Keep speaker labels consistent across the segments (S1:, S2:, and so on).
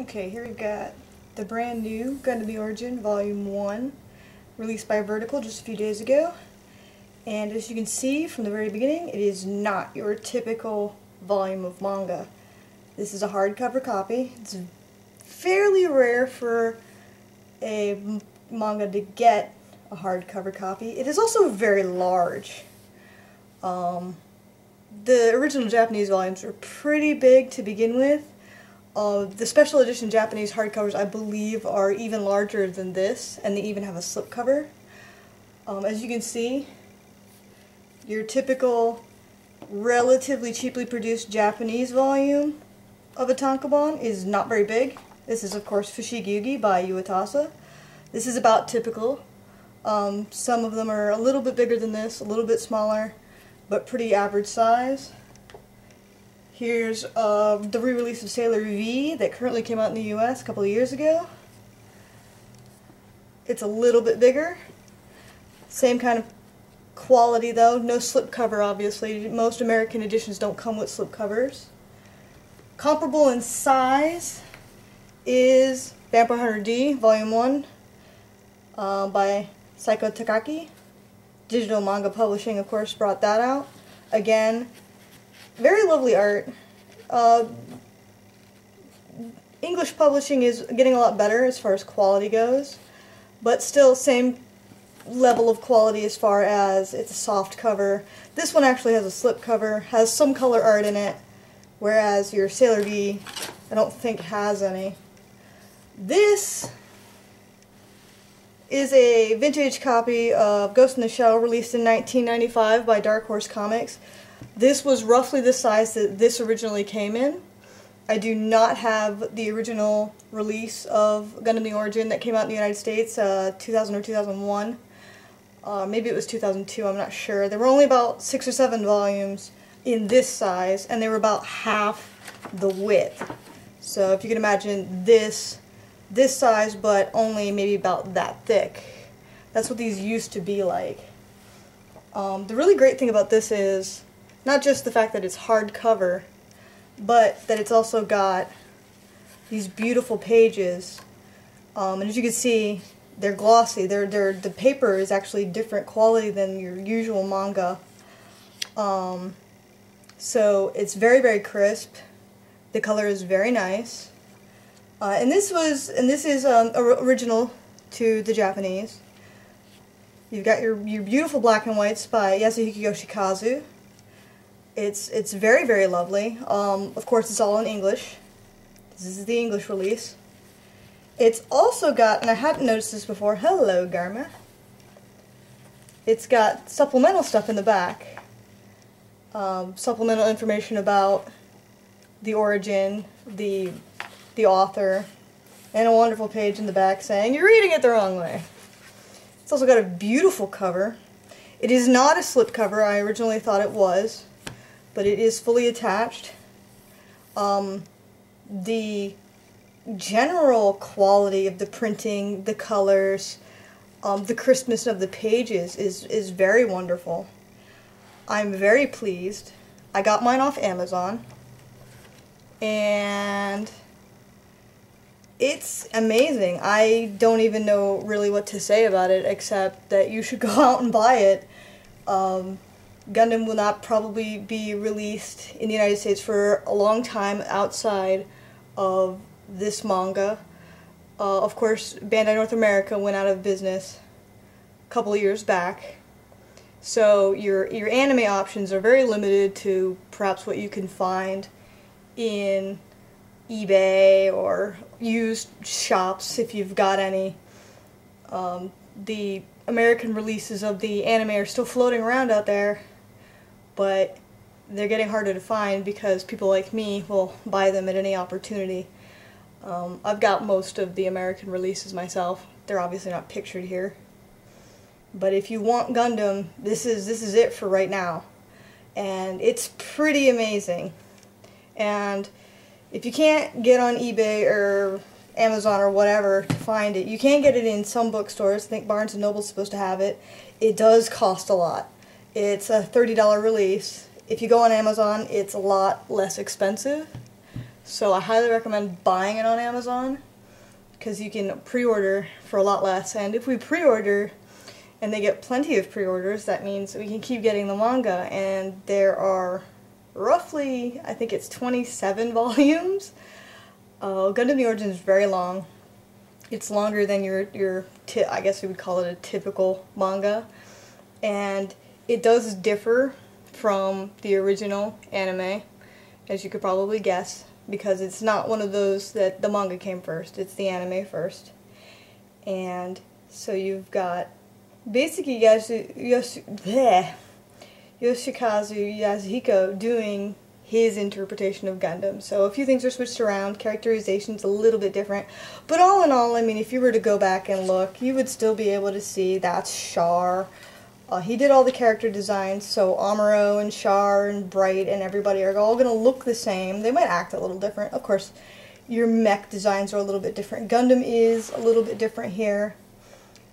S1: Okay, here we've got the brand new Gundam the Origin Volume 1, released by Vertical just a few days ago. And as you can see from the very beginning, it is not your typical volume of manga. This is a hardcover copy. It's fairly rare for a manga to get a hardcover copy. It is also very large. The original Japanese volumes are pretty big to begin with. The special edition Japanese hardcovers, I believe, are even larger than this, and they even have a slipcover. As you can see, your typical, relatively cheaply produced Japanese volume of a tankobon is not very big. This is, of course, Fushigi by Uetasa. This is about typical. Some of them are a little bit bigger than this, a little bit smaller, but pretty average size. Here's the re-release of Sailor V that currently came out in the US a couple of years ago. It's a little bit bigger. Same kind of quality though, no slipcover obviously. Most American editions don't come with slipcovers. Comparable in size is Vampire Hunter D, Volume 1 by Saiko Takaki. Digital Manga Publishing, of course, brought that out. Again, very lovely art. English publishing is getting a lot better as far as quality goes, but still same level of quality as far as it's a soft cover. This one actually has a slip cover, has some color art in it, whereas your Sailor V I don't think has any. This is a vintage copy of Ghost in the Shell released in 1995 by Dark Horse Comics. This was roughly the size that this originally came in. I do not have the original release of Gundam the Origin that came out in the United States, 2000 or 2001. Maybe it was 2002, I'm not sure. There were only about 6 or 7 volumes in this size, and they were about half the width. So if you can imagine this size, but only maybe about that thick. That's what these used to be like. The really great thing about this is not just the fact that it's hardcover, but that it's also got these beautiful pages. And as you can see, they're glossy. The paper is actually different quality than your usual manga. So it's very, very crisp. The color is very nice. And this is original to the Japanese. You've got your beautiful black and whites by Yasuhiko Yoshikazu. It's very, very lovely. Of course, it's all in English. This is the English release. It's also got, and I hadn't noticed this before, hello, Garma. It's got supplemental stuff in the back. Supplemental information about the origin, the author, and a wonderful page in the back saying, you're reading it the wrong way. It's also got a beautiful cover. It is not a slipcover. I originally thought it was, but it is fully attached. The general quality of the printing, the colors, the crispness of the pages is very wonderful. I'm very pleased. I got mine off Amazon, and it's amazing. I don't even know really what to say about it except that you should go out and buy it. Gundam will not probably be released in the United States for a long time outside of this manga. Of course, Bandai North America went out of business a couple of years back. So your anime options are very limited to perhaps what you can find in eBay or used shops if you've got any. The American releases of the anime are still floating around out there, but they're getting harder to find because people like me will buy them at any opportunity. I've got most of the American releases myself. They're obviously not pictured here. But if you want Gundam, this is it for right now. And it's pretty amazing. And if you can't get on eBay or Amazon or whatever to find it, you can get it in some bookstores. I think Barnes & Noble's supposed to have it. It does cost a lot. It's a $30 release. If you go on Amazon, it's a lot less expensive. So I highly recommend buying it on Amazon because you can pre-order for a lot less. And if we pre-order and they get plenty of pre-orders, that means we can keep getting the manga. And there are roughly, I think it's 27 volumes. Gundam the Origin is very long. It's longer than I guess we would call it a typical manga. And it does differ from the original anime, as you could probably guess, because it's not one of those that the manga came first, it's the anime first. And so you've got basically Yoshikazu Yasuhiko doing his interpretation of Gundam. So a few things are switched around, characterization's a little bit different, but all in all, I mean, if you were to go back and look, you would still be able to see that's Char. He did all the character designs, so Amuro and Char and Bright and everybody are all going to look the same. They might act a little different. Of course, your mech designs are a little bit different. Gundam is a little bit different here.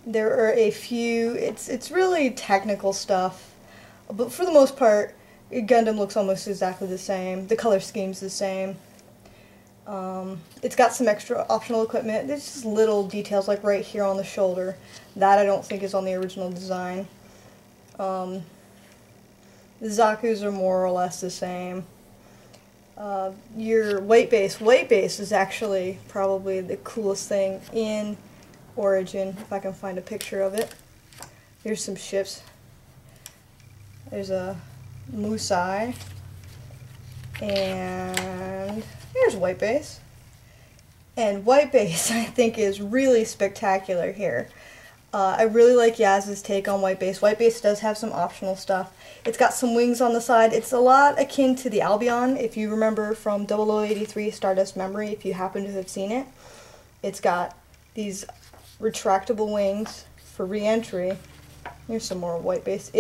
S1: There are a few, it's really technical stuff, but for the most part, Gundam looks almost exactly the same. The color scheme's the same. It's got some extra optional equipment. There's just little details like right here on the shoulder. That I don't think is on the original design. The Zaku's are more or less the same. Your weight base is actually probably the coolest thing in Origin, if I can find a picture of it. Here's some ships. There's a Musai, and here's White Base. And White Base, I think, is really spectacular here. I really like Yaz's take on White Base. White Base does have some optional stuff. It's got some wings on the side. It's a lot akin to the Albion, if you remember from 0083 Stardust Memory, if you happen to have seen it. It's got these retractable wings for re-entry. Here's some more White Base.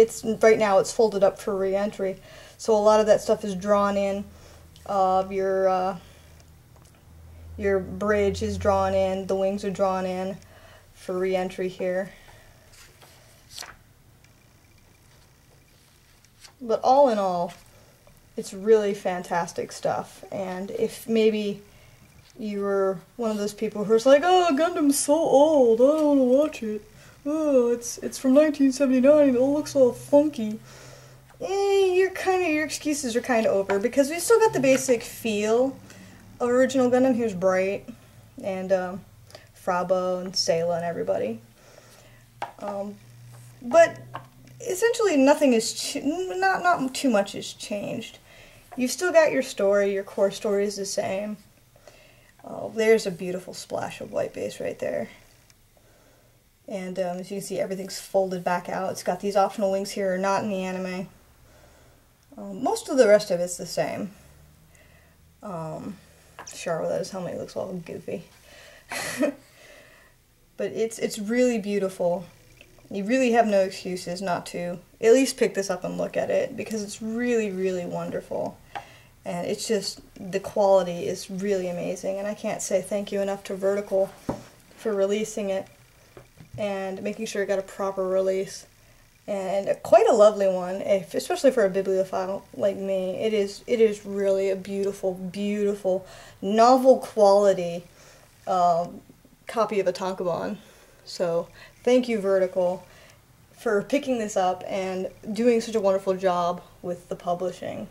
S1: Right now it's folded up for re-entry, so a lot of that stuff is drawn in. Your bridge is drawn in. The wings are drawn in for re-entry here. But all in all, it's really fantastic stuff. And if maybe you were one of those people who's like, oh, Gundam's so old, I don't want to watch it. Oh, it's from 1979, it all looks all funky. Your excuses are kind of over, because we still got the basic feel of original Gundam. Here's Bright, and Frabo, and Sayla, and everybody. But essentially nothing is, not too much has changed. You've still got your story, your core story is the same. There's a beautiful splash of White Base right there. And as you can see, everything's folded back out. It's got these optional wings here, not in the anime. Most of the rest of it's the same. Char without his helmet looks all goofy. But it's really beautiful. You really have no excuses not to at least pick this up and look at it, because it's really, really wonderful. And it's just, the quality is really amazing, and I can't say thank you enough to Vertical for releasing it and making sure it got a proper release. And quite a lovely one, especially for a bibliophile like me. It is really a beautiful, beautiful, novel quality copy of a tankobon. So thank you, Vertical, for picking this up and doing such a wonderful job with the publishing.